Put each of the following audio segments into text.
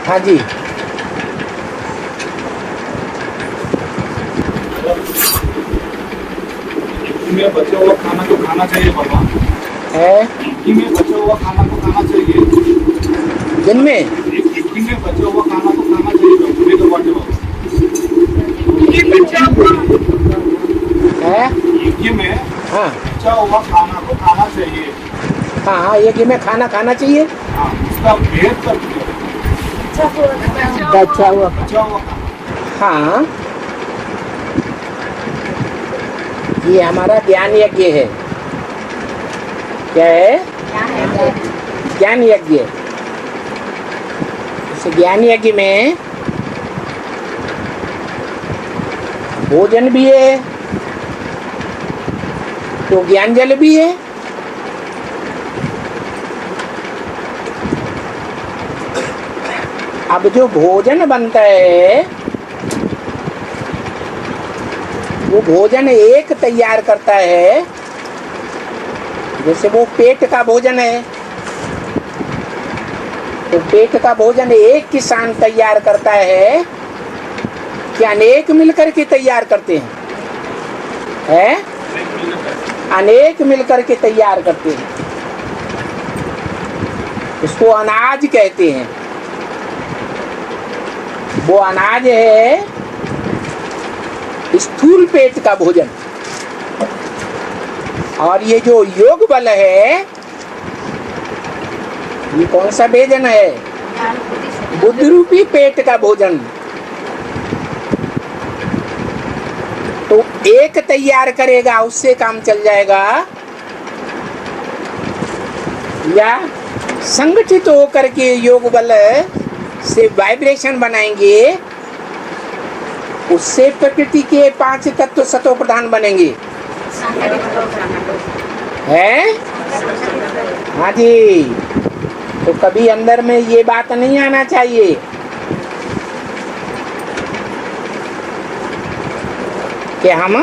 हाँ जी। में बचा हुआ खाना तो खाना चाहिए बाबा। है में बचा हुआ खाना तो खाना चाहिए। दिन में एक में बचा हुआ खाना तो खाना चाहिए बाबा। मैं तो बाटे बाबा। है। एक में हाँ बचा हुआ खाना तो खाना चाहिए। हाँ हाँ, एक में खाना खाना चाहिए। हाँ, उसका भेद कर दिया। बचा हुआ। बचा हुआ खाना। हाँ, ये हमारा ज्ञान यज्ञ है। क्या है? ज्ञान यज्ञ। इस ज्ञान यज्ञ में भोजन भी है तो ज्ञान जल भी है। अब जो भोजन बनता है वो भोजन एक तैयार करता है। जैसे वो पेट का भोजन है तो पेट का भोजन एक किसान तैयार करता है कि अनेक मिलकर के तैयार करते हैं? अनेक मिलकर के तैयार करते हैं। इसको अनाज कहते हैं। वो अनाज है स्थूल पेट का भोजन। और ये जो योग बल है ये कौन सा भोजन है? बुद्धि रूपी पेट का भोजन। तो एक तैयार करेगा उससे काम चल जाएगा, या संगठित होकर के योग बल से वाइब्रेशन बनाएंगे, उससे प्रकृति के 5 तत्व सतो प्रधान बनेंगे। है? हाँ जी। तो कभी अंदर में ये बात नहीं आना चाहिए कि हम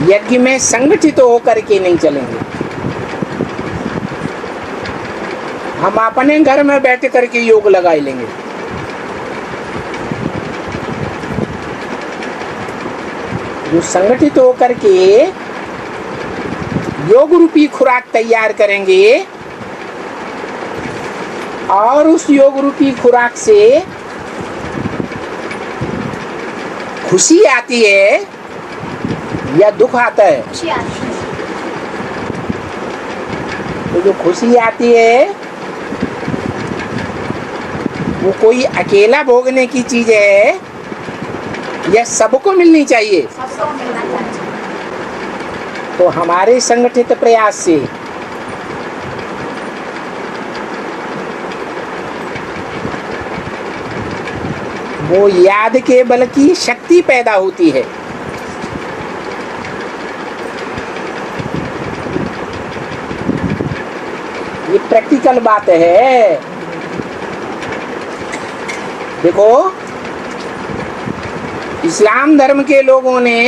यज्ञ में संगठित होकर के नहीं चलेंगे। हम अपने घर में बैठ करके योग लगा लेंगे। जो संगठित होकर के योग रूपी खुराक तैयार करेंगे और उस योग रूपी खुराक से खुशी आती है या दुख आता है? तो जो खुशी आती है वो कोई अकेला भोगने की चीज है या सबको मिलनी चाहिए? तो हमारे संगठित प्रयास से वो याद के बल की शक्ति पैदा होती है। ये प्रैक्टिकल बात है। देखो, इस्लाम धर्म के लोगों ने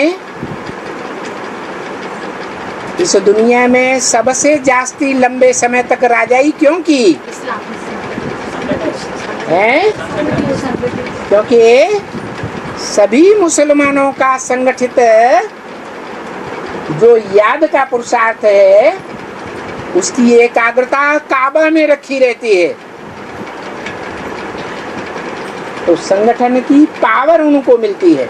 इस दुनिया में सबसे जास्ती लंबे समय तक राजाई क्यों की है? क्योंकि सभी मुसलमानों का संगठित जो याद का पुरुषार्थ है उसकी एकाग्रता काबा में रखी रहती है। तो संगठन की पावर उनको मिलती है।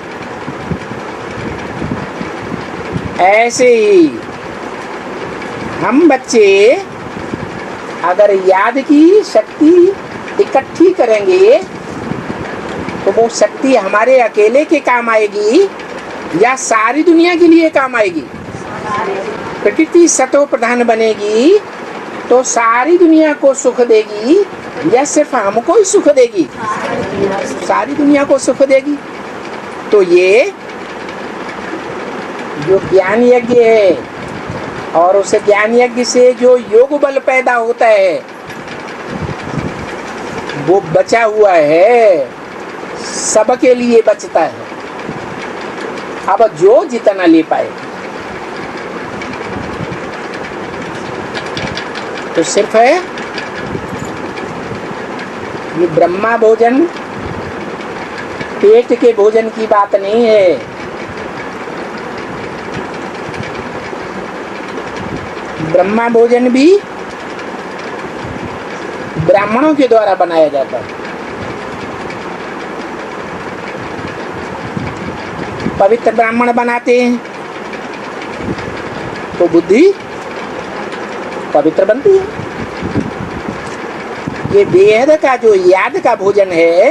ऐसे ही हम बच्चे अगर याद की शक्ति इकट्ठी करेंगे तो वो शक्ति हमारे अकेले के काम आएगी या सारी दुनिया के लिए काम आएगी? प्रकृति सतो प्रधान बनेगी तो सारी दुनिया को सुख देगी या सिर्फ हमको ही सुख देगी? सारी दुनिया को सुख देगी। तो ये जो ज्ञान यज्ञ है और उस ज्ञान यज्ञ से जो योग बल पैदा होता है वो बचा हुआ है, सबके लिए बचता है। अब जो जितना ले पाए तो सिर्फ है ये ब्रह्मा भोजन पेट के भोजन की बात नहीं है। ब्रह्मा भोजन भी ब्राह्मणों के द्वारा बनाया जाता है। पवित्र ब्राह्मण बनाते हैं तो बुद्धि पवित्र बनती है। ये वेद का जो याद का भोजन है,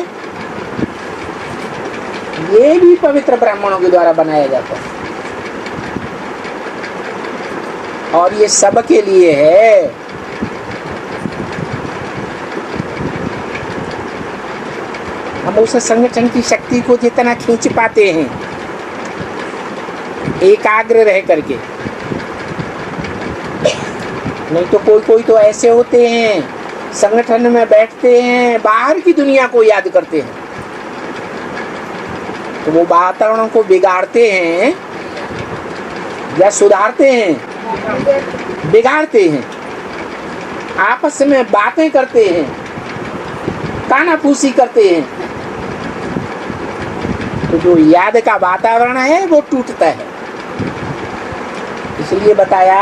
ये भी पवित्र ब्राह्मणों के द्वारा बनाया जाता है और ये सबके लिए है। हम उस संगठन की शक्ति को जितना खींच पाते हैं एकाग्र रह करके, नहीं तो कोई कोई तो ऐसे होते हैं संगठन में बैठते हैं, बाहर की दुनिया को याद करते हैं, तो वो वातावरण को बिगाड़ते हैं या सुधारते हैं? बिगाड़ते हैं। आपस में बातें करते हैं, कानाफूसी करते हैं, तो जो याद का वातावरण है वो टूटता है। इसलिए बताया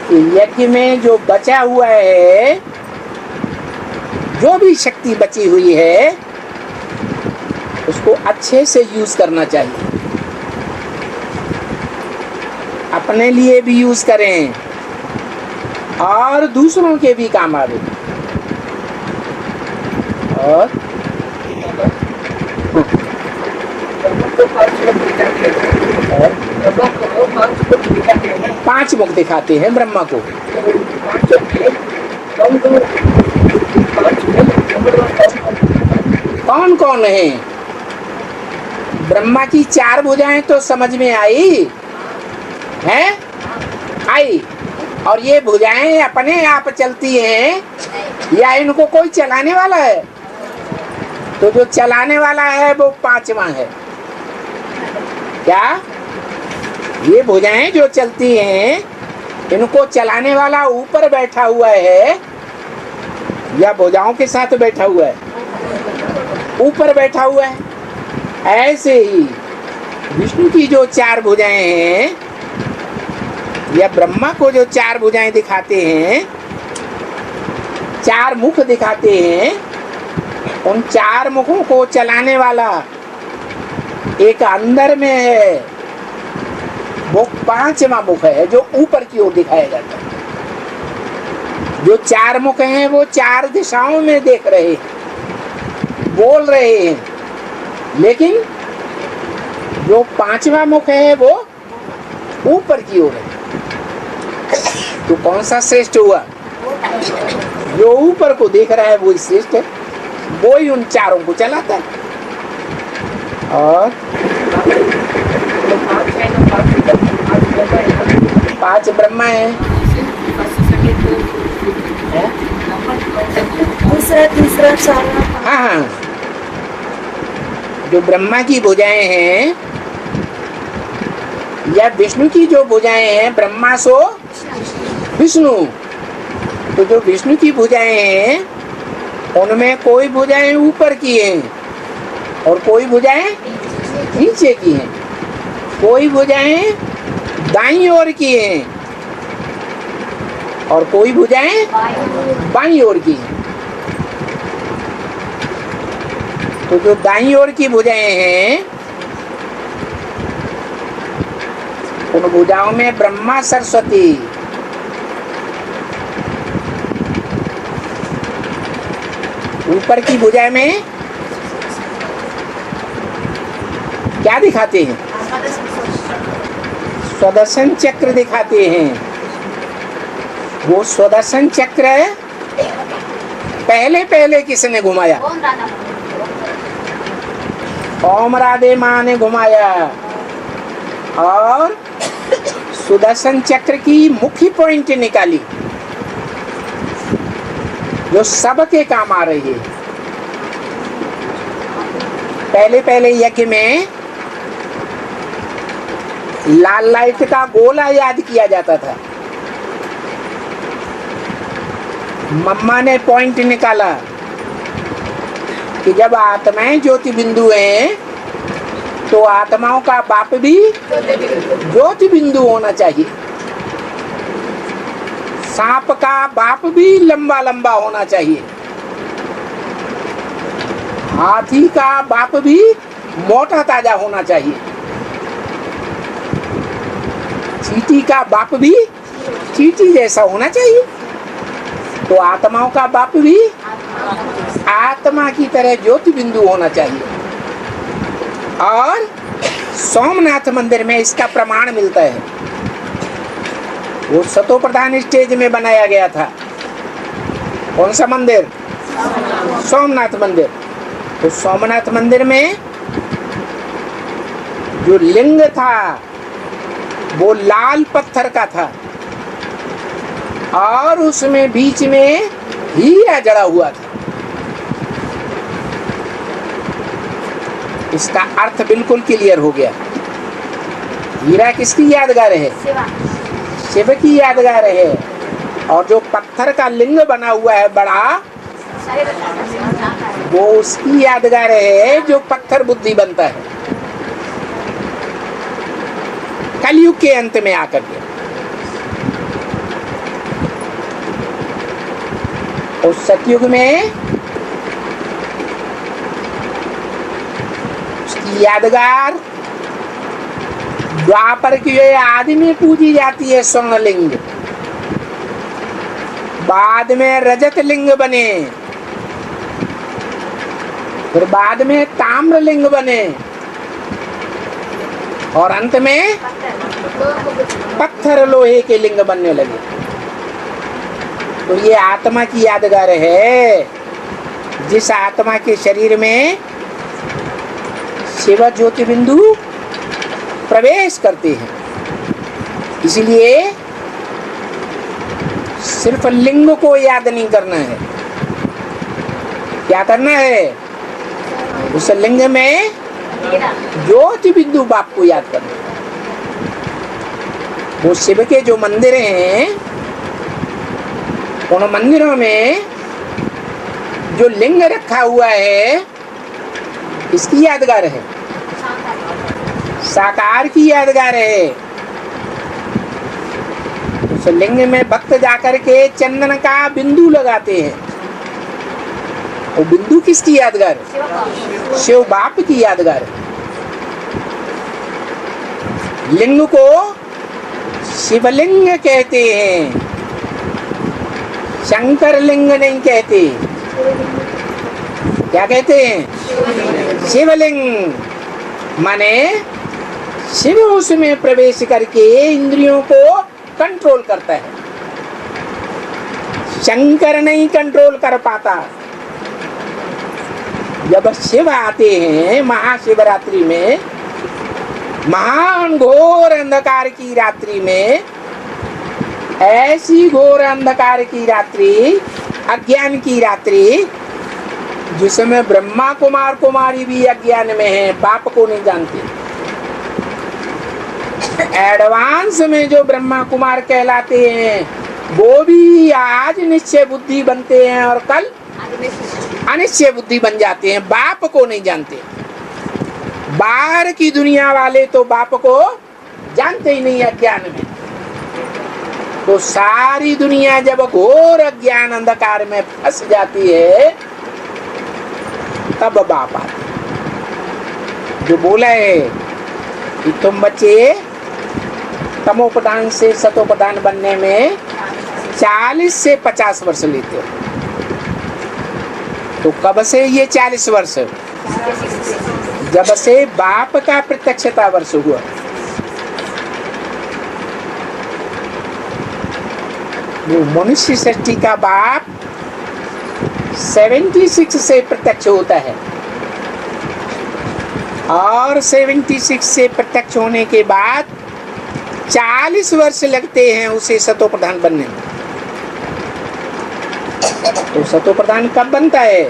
कि यज्ञ में जो बचा हुआ है, जो भी शक्ति बची हुई है, उसको अच्छे से यूज करना चाहिए। अपने लिए भी यूज करें और दूसरों के भी काम आवे। और 5 मुख दिखाते हैं ब्रह्मा को। कौन कौन है? ब्रह्मा की 4 भुजाएं तो समझ में आई है, आई। और ये भुजाएं अपने आप चलती हैं या इनको कोई चलाने वाला है? तो जो चलाने वाला है वो 5वां है। क्या ये भुजाएं जो चलती हैं, इनको चलाने वाला ऊपर बैठा हुआ है या भुजाओं के साथ बैठा हुआ है? ऊपर बैठा हुआ है। ऐसे ही विष्णु की जो 4 भुजाएं हैं या ब्रह्मा को जो 4 भुजाएं दिखाते हैं, 4 मुख दिखाते हैं, उन 4 मुखों को चलाने वाला एक अंदर में है, वो 5वां मुख है जो ऊपर की ओर दिखाया जाता है। जो 4 मुख हैं वो 4 दिशाओं में देख रहे हैं, बोल रहे हैं, लेकिन जो 5वां मुख है वो ऊपर की ओर है। तो कौन सा श्रेष्ठ हुआ? जो ऊपर को देख रहा है वो श्रेष्ठ है, वो ही उन 4 को चलाता है। और 5 ब्रह्मा है, दूसरा तीसरा चारा। हाँ, जो ब्रह्मा की भुजाएं हैं या विष्णु की जो भुजाएं हैं, ब्रह्मा सो विष्णु, तो जो विष्णु की भुजाएं हैं उनमें कोई भुजाएं ऊपर की हैं और कोई भुजाएं नीचे की हैं, कोई भुजाएं दाईं ओर की हैं और कोई भुजाएं बाईं ओर की हैं। तो जो दाईं ओर की भुजाएं हैं, उन भुजाओं में ब्रह्मा सरस्वती, ऊपर की भुजा में क्या दिखाते हैं? स्वदर्शन चक्र दिखाते हैं। वो स्वदर्शन चक्र पहले पहले किसने घुमाया? ओम राधे माँ ने घुमाया। और सुदर्शन चक्र की मुख्य पॉइंट निकाली जो सबके काम आ रही है। पहले पहले यज्ञ में लाल लाइट का गोला याद किया जाता था। मम्मा ने पॉइंट निकाला कि जब आत्माएं ज्योति बिंदु हैं तो आत्माओं का बाप भी ज्योति बिंदु होना चाहिए। सांप का बाप भी लंबा लंबा होना चाहिए। हाथी का बाप भी मोटा ताजा होना चाहिए। चींटी का बाप भी चींटी जैसा होना चाहिए। तो आत्माओं का बाप भी आत्मा की तरह ज्योति बिंदु होना चाहिए। और सोमनाथ मंदिर में इसका प्रमाण मिलता है। वो सतो प्रधान स्टेज में बनाया गया था। कौन सा मंदिर? सोमनाथ मंदिर। तो सोमनाथ मंदिर में जो लिंग था वो लाल पत्थर का था और उसमें बीच में हीरा जड़ा हुआ था। इसका अर्थ बिल्कुल क्लियर हो गया। हीरा किसकी यादगार है? शिव की यादगार है। और जो पत्थर का लिंग बना हुआ है बड़ा, वो उसकी यादगार है जो पत्थर बुद्धि बनता है कलयुग के अंत में आकर के। उस सतयुग में उसकी यादगार द्वापर की आदि में पूजी जाती है स्वर्णलिंग। बाद में रजत लिंग बने, फिर बाद में ताम्रलिंग बने और अंत में पत्थर लोहे के लिंग बनने लगे। तो ये आत्मा की यादगार है। जिस आत्मा के शरीर में शिव ज्योति बिंदु प्रवेश करते हैं, इसलिए सिर्फ लिंग को याद नहीं करना है। क्या करना है? उस लिंग में ज्योति बिंदु बाप को याद करना। वो शिव के जो मंदिर हैं, उन मंदिरों में जो लिंग रखा हुआ है इसकी यादगार है, साकार की यादगार है। उस लिंग में भक्त जाकर के चंदन का बिंदु लगाते हैं। वो बिंदु किसकी यादगार है? शिव बाप की यादगार है। लिंग को शिवलिंग कहते हैं, शंकर लिंग नहीं कहते। क्या कहते हैं? शिवलिंग। माने शिव उसमें प्रवेश करके इंद्रियों को कंट्रोल करता है, शंकर नहीं कंट्रोल कर पाता। जब शिव आते हैं महाशिवरात्रि में, महान घोर अंधकार की रात्रि में, ऐसी घोर अंधकार की रात्रि, अज्ञान की रात्रि, जिसमें ब्रह्मा कुमार कुमारी भी अज्ञान में है, बाप को नहीं जानते। एडवांस में जो ब्रह्मा कुमार कहलाते हैं वो भी आज निश्चय बुद्धि बनते हैं और कल अनिश्चय बुद्धि बन जाते हैं, बाप को नहीं जानते। बाहर की दुनिया वाले तो बाप को जानते ही नहीं अज्ञान में। तो सारी दुनिया जब घोर अज्ञान अंधकार में फंस जाती है तब बाप आते। जो बोला है कि तुम बच्चे तमोप्रधान से सतोप्रधान बनने में 40 से 50 वर्ष लेते हो, तो कब से ये 40 वर्ष? जब से बाप का प्रत्यक्षता वर्ष हुआ। वो मनुष्य सृष्टि का बाप 76 से प्रत्यक्ष होता है और 76 से प्रत्यक्ष होने के बाद 40 वर्ष लगते हैं उसे सतोप्रधान बनने में। तो सतोप्रधान कब बनता है?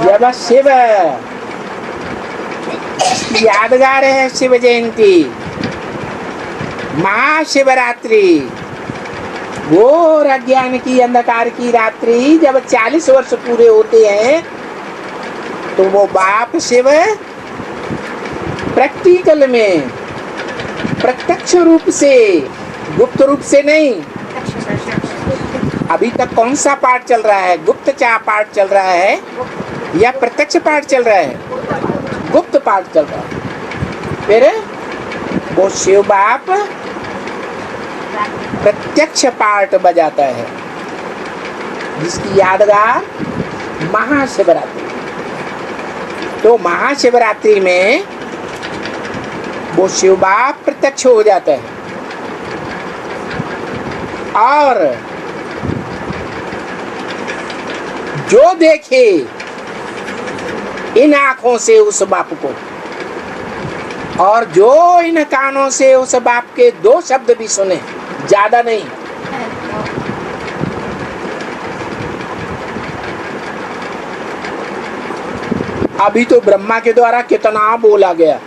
जब शिव यादगार है, शिव जयंती, महाशिवरात्रि, घोर अज्ञान की अंधकार की रात्रि जब 40 वर्ष पूरे होते हैं तो वो बाप शिव प्रैक्टिकल में प्रत्यक्ष रूप से, गुप्त रूप से नहीं। अभी तक कौन सा पाठ चल रहा है? गुप्त चा पाठ चल रहा है या प्रत्यक्ष पाठ चल रहा है? गुप्त पाठ चल रहा है। फिर वो शिव बाप प्रत्यक्ष पाठ बजाता है, जिसकी यादगार महाशिवरात्रि। तो महाशिवरात्रि में वो शिव बाप प्रत्यक्ष हो जाता है और जो देखे इन आंखों से उस बाप को, और जो इन कानों से उस बाप के 2 शब्द भी सुने, ज्यादा नहीं, अभी तो ब्रह्मा के द्वारा कितना बोला गया,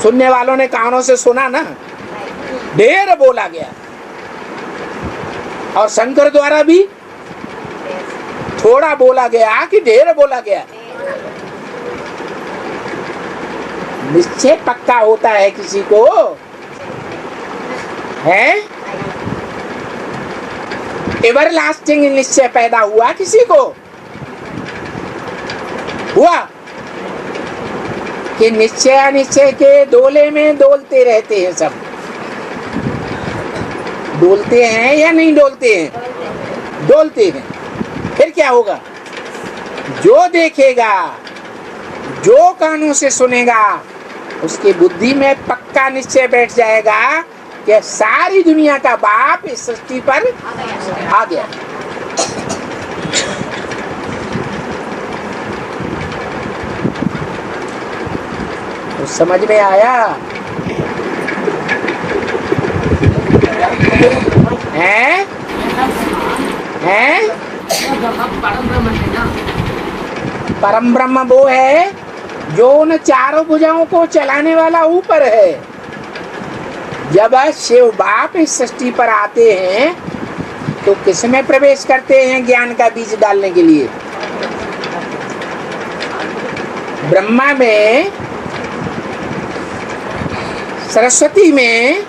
सुनने वालों ने कानों से सुना ना, ढेर बोला गया। और शंकर द्वारा भी थोड़ा बोला गया कि ढेर बोला गया। निश्चय पक्का होता है किसी को, है एवरलास्टिंग निश्चय पैदा हुआ किसी को? हुआ कि निश्चय अनिश्चय के डोले में डोलते रहते हैं सब? डोलते हैं या नहीं डोलते हैं? डोलते हैं। फिर क्या होगा? जो देखेगा, जो कानों से सुनेगा, उसकी बुद्धि में पक्का निश्चय बैठ जाएगा कि सारी दुनिया का बाप इस सृष्टि पर आ गया। तो समझ में आया? हैं? हैं? परम ब्रह्म वो है जो उन चारों भुजाओं को चलाने वाला ऊपर है। जब शिव बाप इस सृष्टि पर आते हैं तो किस में प्रवेश करते हैं ज्ञान का बीज डालने के लिए? ब्रह्मा में, सरस्वती में,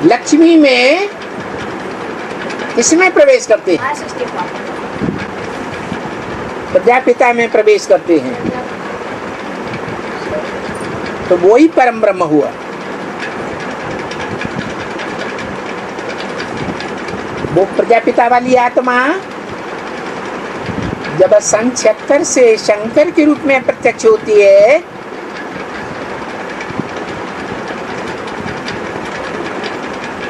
लक्ष्मी में, किसमें प्रवेश करते हैं? प्रजापिता में प्रवेश करते हैं। तो वो ही परम ब्रह्म हुआ। वो प्रजापिता वाली आत्मा जब सन 76 से शंकर के रूप में प्रत्यक्ष होती है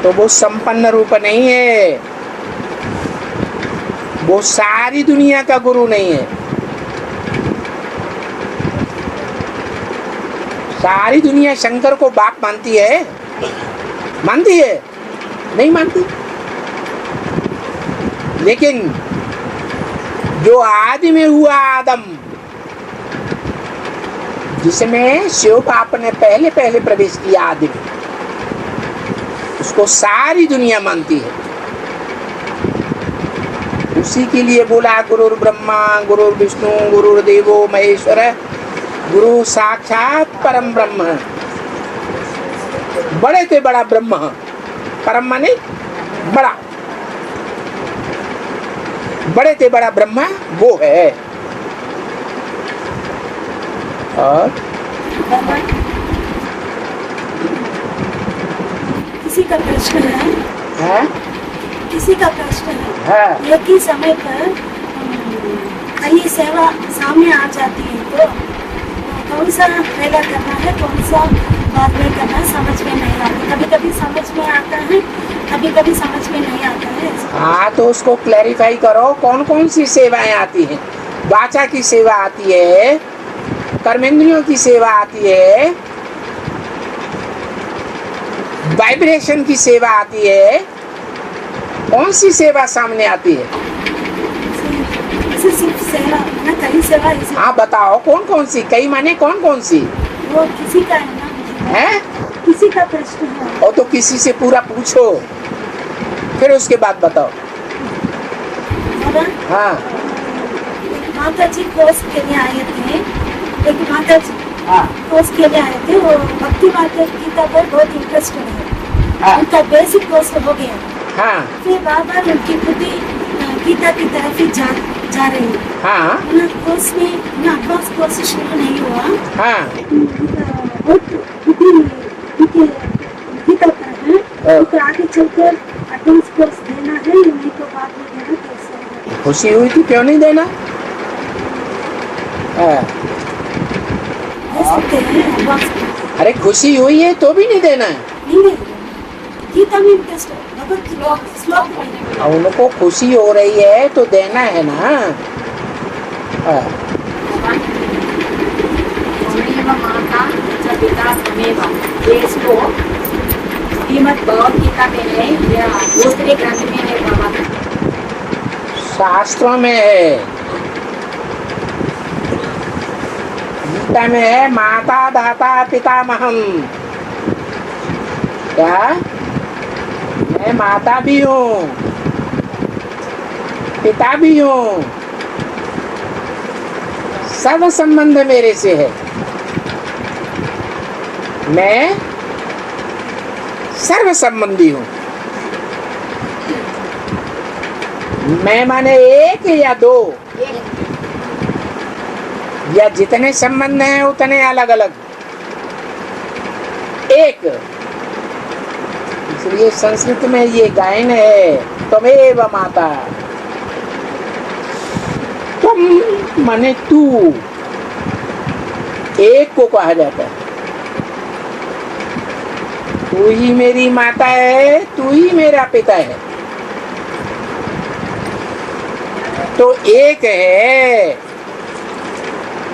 तो वो संपन्न रूप नहीं है, वो सारी दुनिया का गुरु नहीं है। सारी दुनिया शंकर को बाप मानती है? मानती है? नहीं मानती। लेकिन जो आदि में हुआ आदम, जिसमें शिव बाप ने पहले पहले प्रवेश किया आदि में, उसको सारी दुनिया मानती है। उसी के लिए बोला गुरुर ब्रह्मा गुरुर विष्णु गुरुर्देवो महेश्वर गुरु साक्षात परम ब्रह्म। बड़े से बड़ा ब्रह्म, परम माने बड़ा, बड़े से बड़ा ब्रह्मा वो है। और किसी का प्रश्न है? किसी का प्रश्न है, एक ही समय पर कई सेवा सामने आ जाती है तो कौन सा पहला करना है, कौन सा बाद में करना, समझ में नहीं आता। कभी कभी समझ में आता है, कभी कभी समझ में नहीं आता है। हाँ, तो उसको क्लैरिफाई करो, कौन कौन सी सेवाएं आती हैं। वाचा की सेवा आती है, कर्मेंद्रियों की सेवा आती है, वाइब्रेशन की सेवा आती है। कौन सी सेवा सामने आती है? सिर्फ सेवा ना, कई सेवा। हाँ बताओ, कौन कौन सी? कई माने कौन कौन सी? वो किसी का है ना, है किसी का प्रश्न है। और तो किसी से पूरा पूछो, फिर उसके बाद बताओ। बोला हाँ माता जी कोर्स के लिए आए थे, एक माता जी हाँ कोर्स के लिए आए थे। वो भक्ति माता गीता पर बहुत इंटरेस्ट है, हाँ उनका बेसिक कोर्स हो गया। हाँ फिर बार उनकी बुद्धि गीता की तरफ ही जा रही है। हाँ कोर्स में एडवांस कोर्स शुरू नहीं हुआ, हाँ बहुत बुद्धि गीता पर है, तो आगे चलकर एडवांस कोर्स देना है, नहीं तो बाद में देना कैसे। खुशी हुई थी, क्यों नहीं देना? हाँ। दे सकते हैं एडवांस कोर्स। अरे खुशी हुई है तो भी नहीं देना है? नहीं, गीता में इंटरेस्ट है, भगवत श्लोक में। और उनको खुशी हो रही है तो देना है ना। हाँ। माता च पिता समेव, ये श्लोक श्रीमद् भगवद गीता में है या दूसरे ग्रंथ में है बाबा? शास्त्रों में है, गीता में है माता दाता पितामहम। क्या? मैं माता भी हूँ, पिता भी हूँ, सब संबंध मेरे से है। मैं सर्व संबंधी हूँ। मैं माने एक या दो, या जितने संबंध हैं उतने अलग अलग, एक। इसलिए संस्कृत में ये गायन है, त्वमेव माता, तुम माने तू, एक को कहा जाता है। तू ही मेरी माता है, तू ही मेरा पिता है, तो एक है।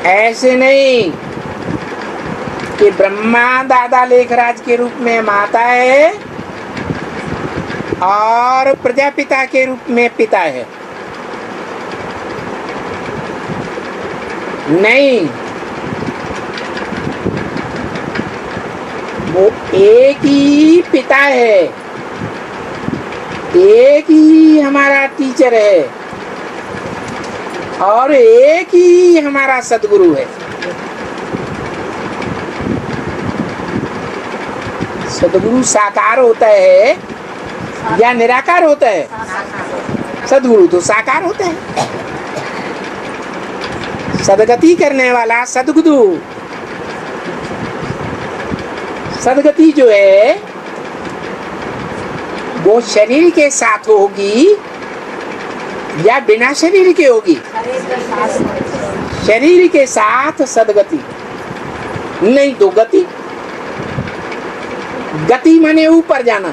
ऐसे नहीं कि ब्रह्मा दादा लेखराज के रूप में माता है और प्रजापिता के रूप में पिता है, नहीं। वो एक ही पिता है, एक ही हमारा टीचर है और एक ही हमारा सदगुरु है। सदगुरु साकार होता है या निराकार होता है? सदगुरु तो साकार होता है। सदगति करने वाला सदगुरु, सदगति जो है वो शरीर के साथ होगी या बिना शरीर के होगी? शरीर के साथ सदगति, नहीं तो गति। गति माने ऊपर जाना,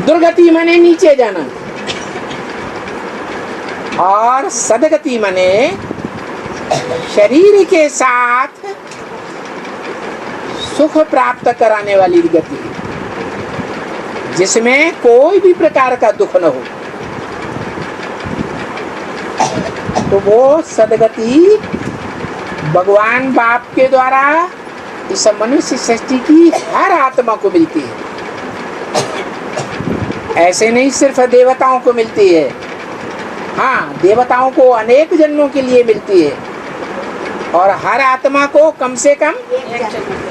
दुर्गति माने नीचे जाना, और सदगति माने शरीर के साथ सुख प्राप्त कराने वाली गति, जिसमें कोई भी प्रकार का दुख न हो। तो वो सदगति भगवान बाप के द्वारा इस मनुष्य सृष्टि की हर आत्मा को मिलती है। ऐसे नहीं सिर्फ देवताओं को मिलती है, हाँ देवताओं को अनेक जन्मों के लिए मिलती है, और हर आत्मा को कम से कम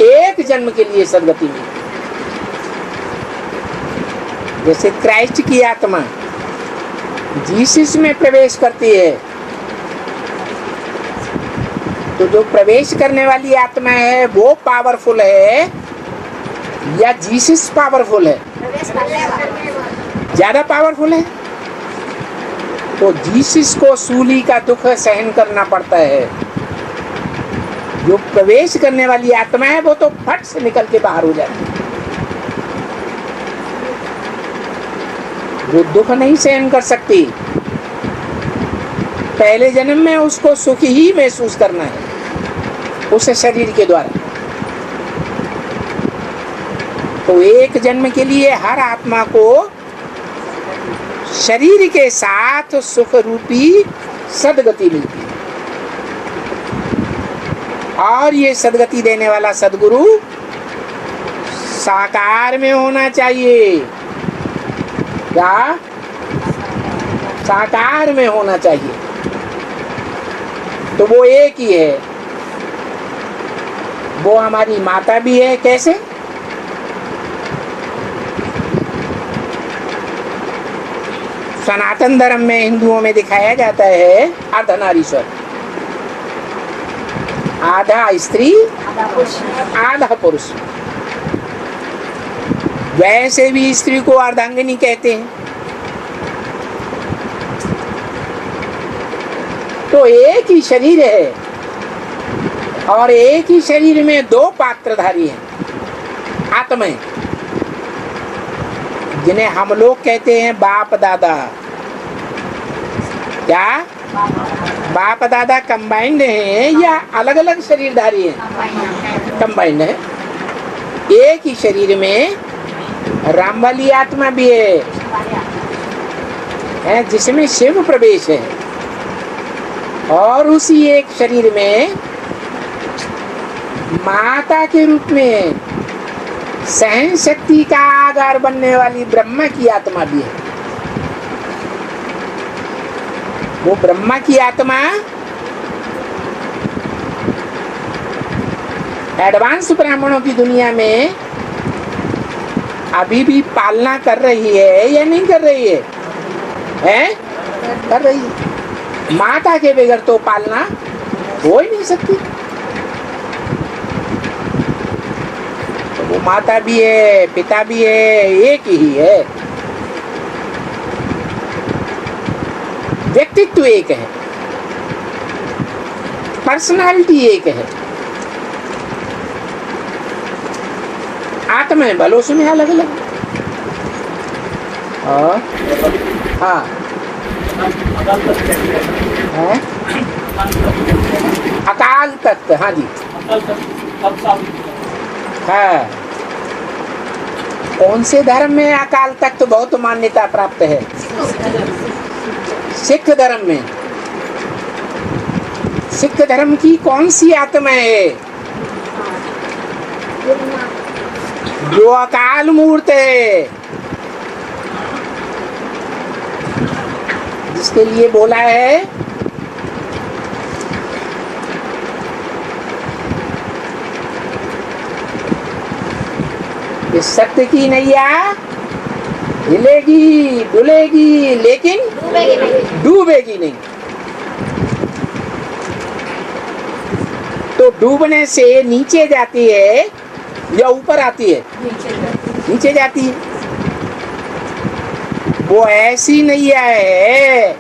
एक जन्म के लिए सदगति मिलती है। जैसे क्राइस्ट की आत्मा जीसस में प्रवेश करती है, तो जो प्रवेश करने वाली आत्मा है वो पावरफुल है या जीसस पावरफुल है? ज्यादा पावरफुल है। तो जीसस को सूली का दुख सहन करना पड़ता है। जो प्रवेश करने वाली आत्मा है वो तो फट से निकल के बाहर हो जाती है। वो दुख नहीं सहन कर सकती, पहले जन्म में उसको सुख ही महसूस करना है उस शरीर के द्वारा। तो एक जन्म के लिए हर आत्मा को शरीर के साथ सुख रूपी सदगति मिलती है। और ये सदगति देने वाला सदगुरु साकार में होना चाहिए। क्या? साकार में होना चाहिए। तो वो एक ही है, वो हमारी माता भी है। कैसे? सनातन धर्म में, हिंदुओं में दिखाया जाता है अर्धनारीश्वर, आधा स्त्री आधा पुरुष। वैसे भी स्त्री को अर्धांगिनी कहते हैं। तो एक ही शरीर है और एक ही शरीर में दो पात्रधारी हैं, आत्माएं, जिन्हें हम लोग कहते हैं बाप दादा। क्या? बाप दादा कंबाइंड हैं या अलग अलग शरीरधारी हैं? कंबाइंड है। एक ही शरीर में राम वाली आत्मा भी है जिसमें शिव प्रवेश है, और उसी एक शरीर में माता के रूप में सहन शक्ति का आधार बनने वाली ब्रह्मा की आत्मा भी है। वो ब्रह्मा की आत्मा एडवांस ब्राह्मणों की दुनिया में अभी भी पालना कर रही है या नहीं कर रही है? हैं? कर रही है। माता के बगैर तो पालना हो ही नहीं सकती। तो वो माता भी है, पिता भी है, एक ही है। व्यक्तित्व एक है, पर्सनालिटी एक है, आत्माएं भले उसमें अलग अलग। हाँ, अकाल तख्त। हाँ जी, हाँ। कौन से धर्म में अकाल तख्त बहुत मान्यता प्राप्त है? सिख धर्म में। सिख धर्म की कौन सी आत्मा है? जो अकाल मूर्त है, जिसके लिए बोला है कि सत्य की नैया हिलेगी डुलेगी लेकिन डूबेगी नहीं। तो डूबने से नीचे जाती है या ऊपर आती है? नीचे जाती है। वो ऐसी नैया है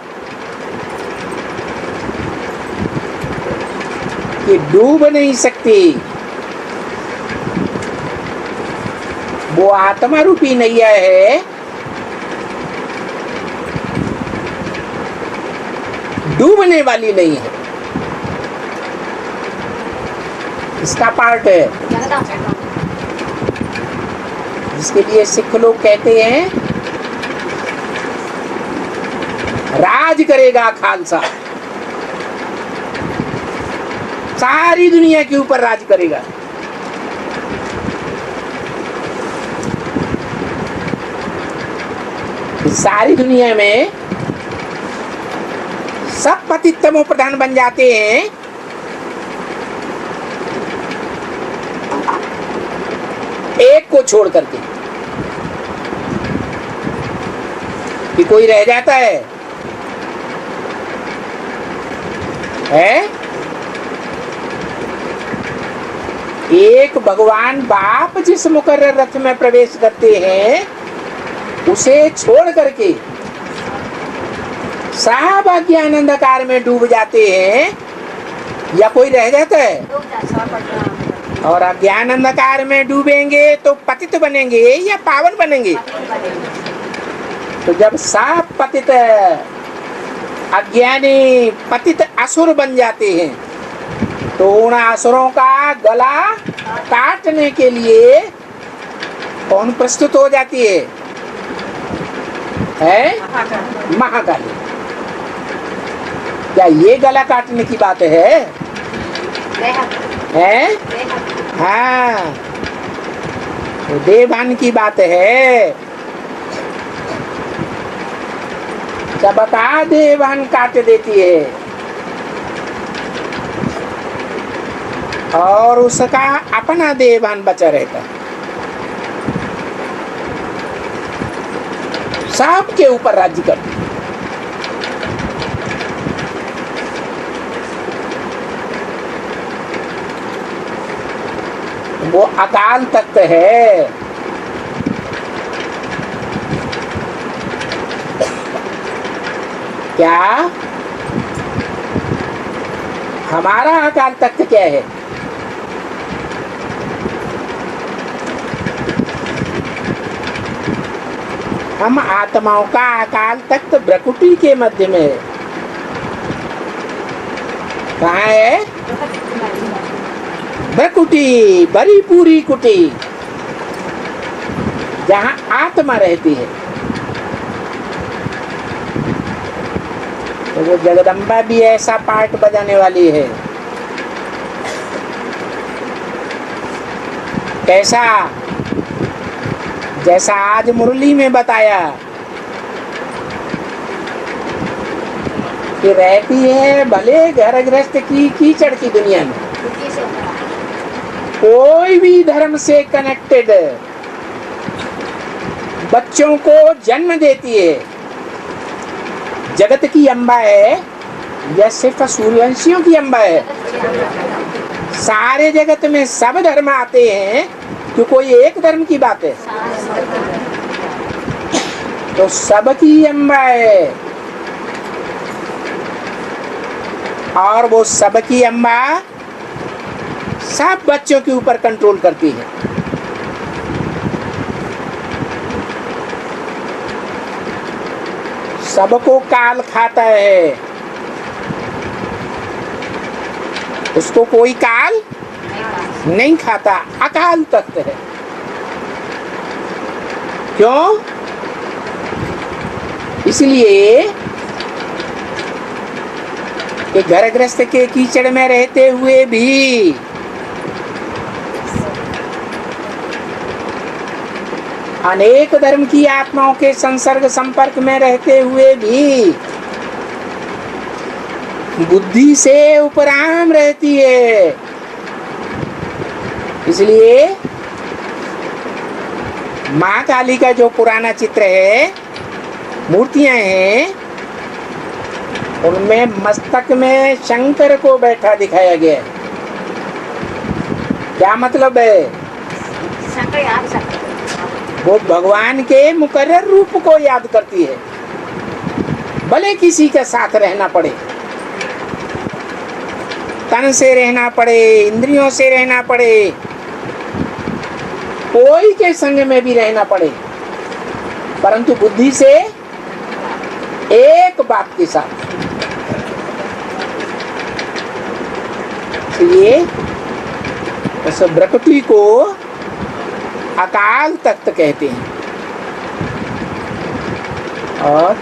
कि डूब नहीं सकती। वो आत्मा रूपी नैया है, डूबने वाली नहीं है। इसका पार्ट है, जिसके लिए सिख लोग कहते हैं राज करेगा खालसा, सारी दुनिया के ऊपर राज करेगा। सारी दुनिया में सब पतित तमो प्रधान बन जाते हैं, एक को छोड़ करके। कि कोई रह जाता है? एक भगवान बाप जिस मुकर्रर रथ में प्रवेश करते हैं, उसे छोड़ करके सब अज्ञान अंधकार में डूब जाते हैं, या कोई रह जाता है? और अज्ञान अंधकार में डूबेंगे तो पतित बनेंगे या पावन बनेंगे? तो जब सब पतित अज्ञानी पतित असुर बन जाते हैं, तो उन असुरों का गला काटने के लिए कौन प्रस्तुत हो जाती है? महाकाली। क्या ये गला काटने की बात है? है? हाँ, तो देवान की बात है। सबका देवान काट देती है और उसका अपना देवान बचा रहता है। सबके ऊपर राज्य करती है। वो अकाल तख्त है। क्या हमारा अकाल तख्त क्या है? हम आत्माओं का अकाल तख्त भ्रकुटी के मध्य में है। कहाँ है? भ्रकुटी, बड़ी पूरी कुटी, जहाँ आत्मा रहती है। तो वो जगदम्बा भी ऐसा पार्ट बजाने वाली है। कैसा? जैसा आज मुरली में बताया कि रहती है भले घर गृहस्थ की कीचड़ की दुनिया में, कोई भी धर्म से कनेक्टेड बच्चों को जन्म देती है। जगत की अम्बा है या सिर्फ सूर्यवंशियों की अम्बा है? सारे जगत में सब धर्म आते हैं कि कोई एक धर्म की बात है? तो सबकी अम्बा है और वो सबकी अम्बा सब बच्चों के ऊपर कंट्रोल करती है। सबको काल खाता है, उसको कोई काल नहीं खाता। अकाल तख्त है। क्यों? इसलिए कि घर गृहस्थ के कीचड़ में रहते हुए भी अनेक धर्म की आत्माओं के संसर्ग संपर्क में रहते हुए भी बुद्धि से उपराम रहती है। इसलिए माँ काली का जो पुराना चित्र है, मूर्तियां हैं, उनमें मस्तक में शंकर को बैठा दिखाया गया है। क्या मतलब है? वो भगवान के मुकर्रर रूप को याद करती है, भले किसी के साथ रहना पड़े, तन से रहना पड़े, इंद्रियों से रहना पड़े, कोई के संग में भी रहना पड़े, परंतु बुद्धि से एक बात के साथ। इसलिए उस भ्रकुटी को अकाल तख्त कहते हैं। और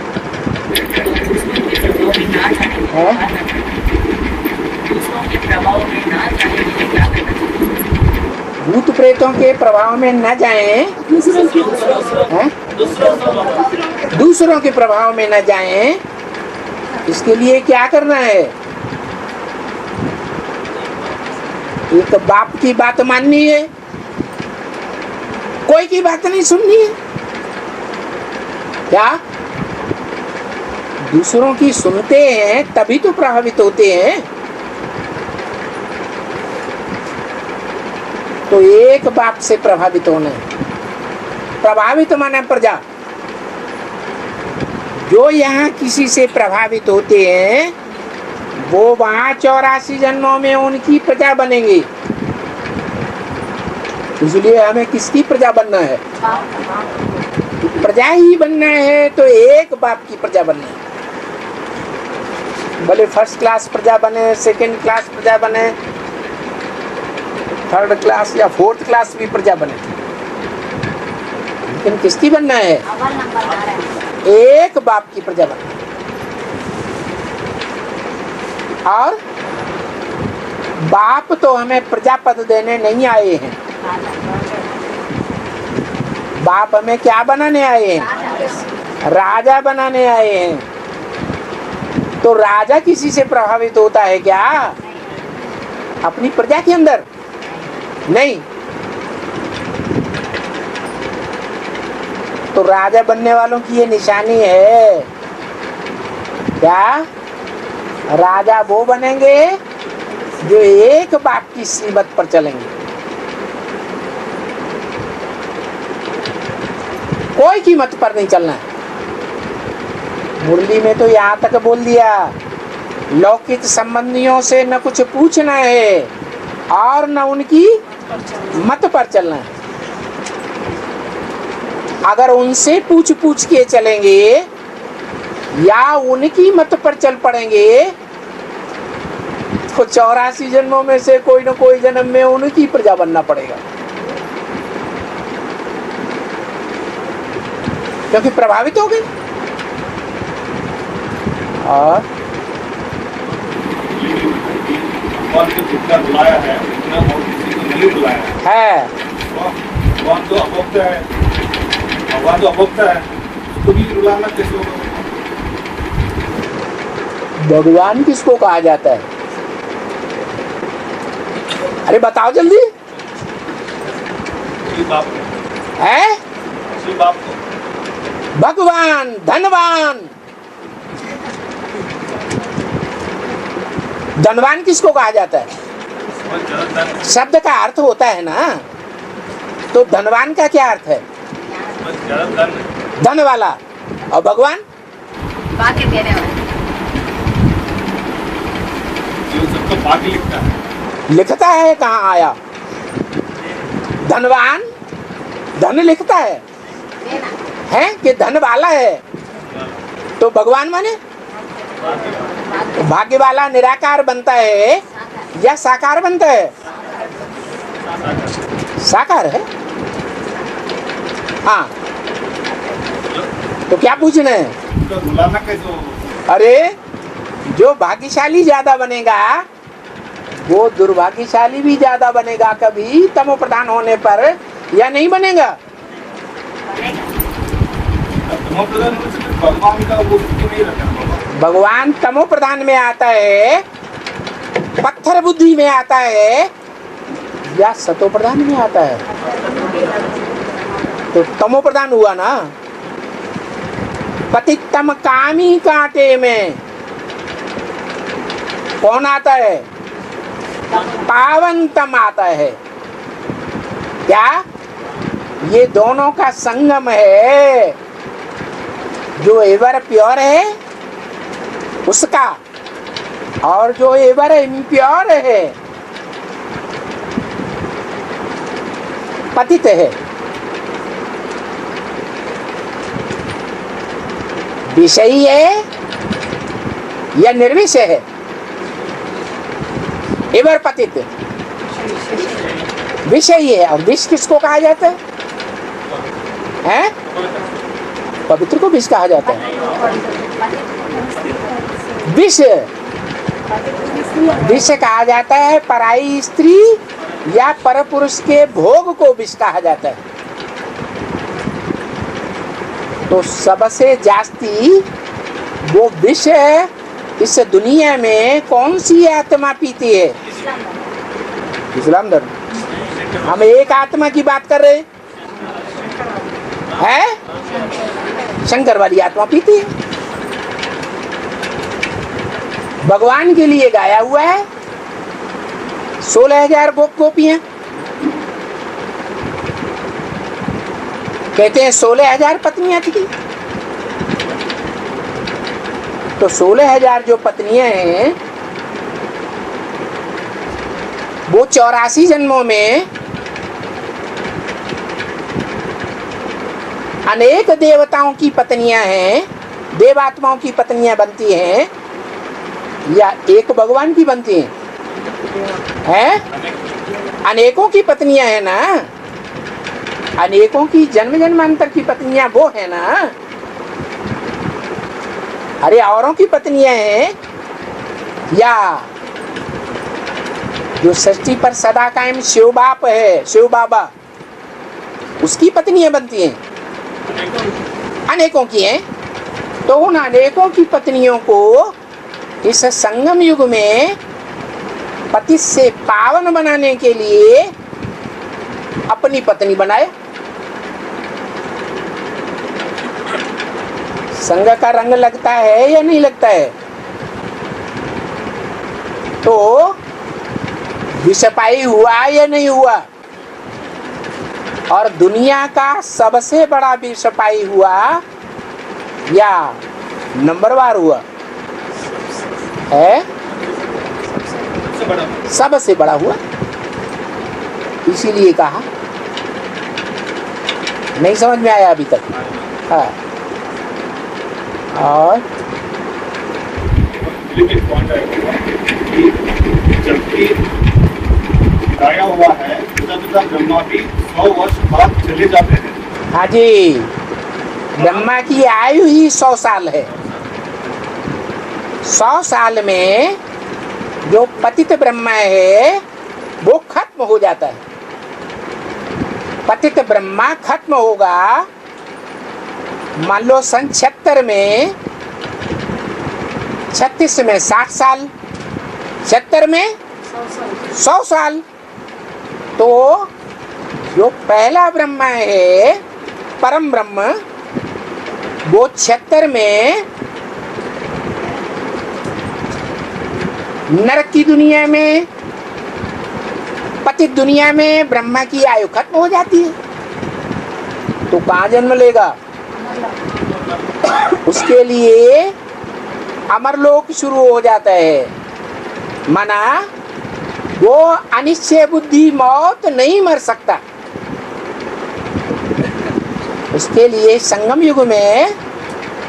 भूत प्रेतों के प्रभाव में न जाएं, दूसरों के प्रभाव में न जाएं, इसके लिए क्या करना है? एक बाप की बात माननी है, कोई की बात नहीं सुननी है। क्या दूसरों की सुनते हैं तभी तो प्रभावित होते हैं। तो एक बाप से प्रभावित होना है। प्रभावित माने प्रजा। जो यहाँ किसी से प्रभावित होते हैं वो वहां 84 जन्मों में उनकी प्रजा बनेंगे। इसलिए हमें किसकी प्रजा बनना है? प्रजा ही बनना है तो एक बाप की प्रजा बनना है। भले फर्स्ट क्लास प्रजा बने, सेकंड क्लास प्रजा बने, थर्ड क्लास या फोर्थ क्लास भी प्रजा बने, लेकिन किसकी बनना है? एक बाप की प्रजा बनना है। और बाप तो हमें प्रजापद देने नहीं आए हैं, बाप हमें क्या बनाने आए हैं? राजा बनाने आए हैं। तो राजा किसी से प्रभावित होता है क्या? अपनी प्रजा के अंदर नहीं। तो राजा बनने वालों की ये निशानी है क्या? राजा वो बनेंगे जो एक बाप की सीमत पर चलेंगे, कोई कीमत पर नहीं चलना है। मुरली में तो यहाँ तक बोल दिया, लौकिक संबंधियों से न कुछ पूछना है और न उनकी मत पर चलना है। अगर उनसे पूछ पूछ के चलेंगे या उनकी मत पर चल पड़ेंगे तो 84 जन्मों में से कोई न कोई जन्म में उनकी प्रजा बनना पड़ेगा, क्योंकि प्रभावित हो गए। और भगवान को जितना बुलाया है उतना और किसी को नहीं बुलाया है। भगवान तो अभोक्ता है, भगवान तो अभोक्ता है, उसको भी बुलाना कैसे होगा? भगवान किसको कहा जाता है? अरे बताओ जल्दी। शिव बाप को है? शिव बाप को भगवान, धनवान। धनवान किसको कहा जाता है? शब्द का अर्थ होता है ना, तो धनवान का क्या अर्थ है? धन वाला। और भगवान भाग्य देने वाला। जो सबको भाग्य लिखता है, लिखता है कहाँ आया? धनवान धन लिखता है कि धन वाला है? तो भगवान माने भाग्य वाला निराकार बनता है या साकार बनता है? साकार है। हाँ, तो क्या पूछना है? उसका बुलाना कैसे होगा? अरे जो भाग्यशाली ज्यादा बनेगा वो दुर्भाग्यशाली भी ज्यादा बनेगा कभी तमो प्रधान होने पर, या नहीं बनेगा? भगवान का वो नहीं रखा। भगवान तमो प्रधान में आता है, पत्थर बुद्धि में आता है या सतो प्रधान में आता है? तो तमो प्रधान हुआ ना। पतितम कामी कांटे में कौन आता है? पावनतम आता है। क्या? ये दोनों का संगम है। जो एवर प्योर है उसका, और जो एवर इम्प्योर है पतित है। विषयी है या निर्विषय है? एवर पतित विषयी है। और विष किसको कहा जाता है? हैं? पवित्र को विष कहा जाता है। विष विष कहा जाता है पराई स्त्री या परपुरुष के भोग को विष कहा जाता है। तो सबसे जास्ती वो विष इस दुनिया में कौन सी आत्मा पीती है? इस्लाम धर्म। हम एक आत्मा की बात कर रहे हैं, शंकर वाली आत्मा पीती है। भगवान के लिए गाया हुआ है 16,000 गोपियां। कहते हैं 16,000 पत्नियां थी। तो 16,000 जो पत्नियां हैं वो 84 जन्मों में अनेक देवताओं की पत्नियां हैं, देवात्माओं की पत्नियां बनती हैं, या एक भगवान की बनती हैं? अनेकों की पत्नियां हैं ना। अनेकों की जन्म जन्मांतर की पत्नियां वो है ना। अरे औरों की पत्नियां हैं या जो सृष्टि पर सदा कायम शिव बाप है, शिव बाबा, उसकी पत्नियां बनती हैं, अनेकों की हैं। तो उन अनेकों की पत्नियों को इस संगम युग में पति से पावन बनाने के लिए अपनी पत्नी बनाए। संग का रंग लगता है या नहीं लगता है? तो विषपाई हुआ या नहीं हुआ? और दुनिया का सबसे बड़ा विषपाई हुआ या नंबरवार हुआ है? सबसे बड़ा हुआ। इसीलिए कहा। नहीं समझ में आया अभी तक? हाँ। और जबकि गाया हुआ है पिता ब्रह्मा भी 100 वर्ष बाद चले जाते हैं। हाँ जी, ब्रह्मा की आयु ही 100 साल है। 100 साल में जो पतित ब्रह्मा है वो खत्म हो जाता है। पतित ब्रह्मा खत्म होगा, मान लो सन 76 में, 36 में 60 साल, 76 में 100 साल। तो जो पहला ब्रह्मा है परम ब्रह्म, वो 76 में नरक की दुनिया में, पतित दुनिया में ब्रह्मा की आयु खत्म हो जाती है। तो कहाँ जन्म लेगा? उसके लिए अमरलोक शुरू हो जाता है। माना वो अनिश्चय बुद्धि मौत नहीं मर सकता। उसके लिए संगम युग में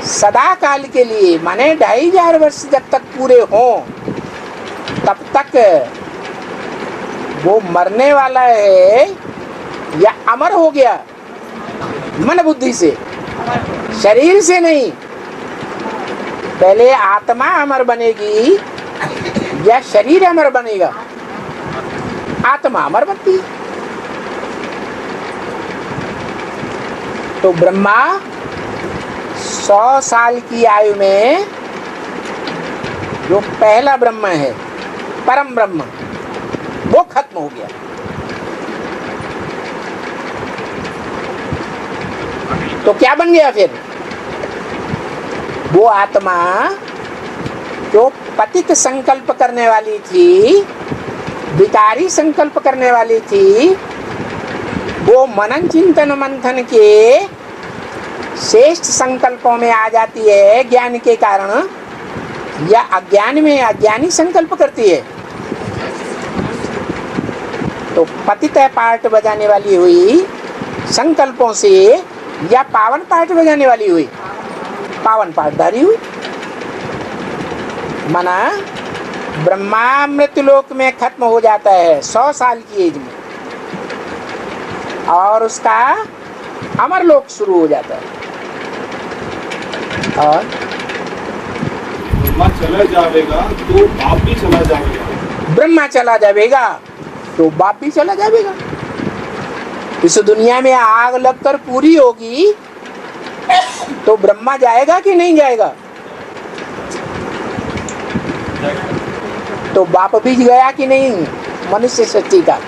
सदा काल के लिए, माने 2500 वर्ष जब तक पूरे हों तब तक वो मरने वाला है या अमर हो गया? मन बुद्धि से, शरीर से नहीं। पहले आत्मा अमर बनेगी या शरीर अमर बनेगा? आत्मा अमर बनती है। तो ब्रह्मा 100 साल की आयु में जो पहला ब्रह्म है परम ब्रह्म, वो खत्म हो गया। तो क्या बन गया फिर? वो आत्मा जो पतित संकल्प करने वाली थी, विकारी संकल्प करने वाली थी, वो मनन चिंतन मंथन के श्रेष्ठ संकल्पों में आ जाती है ज्ञान के कारण, या अज्ञान में अज्ञानी संकल्प करती है। तो पतित पार्ट बजाने वाली हुई संकल्पों से, या पावन पार्ट बजाने वाली हुई? पावन पार्टधारी हुई। माना ब्रह्मा मृत्युलोक में खत्म हो जाता है 100 साल की एज में, और उसका अमरलोक शुरू हो जाता है। और ब्रह्मा चला जाएगा तो बाप भी चला जाएगा। ब्रह्मा चला जाएगा तो बाप भी चला जाएगा। इस दुनिया में आग लगकर पूरी होगी तो ब्रह्मा जाएगा कि नहीं जाएगा? तो बाप भी गया कि नहीं? मनुष्य सृष्टि का,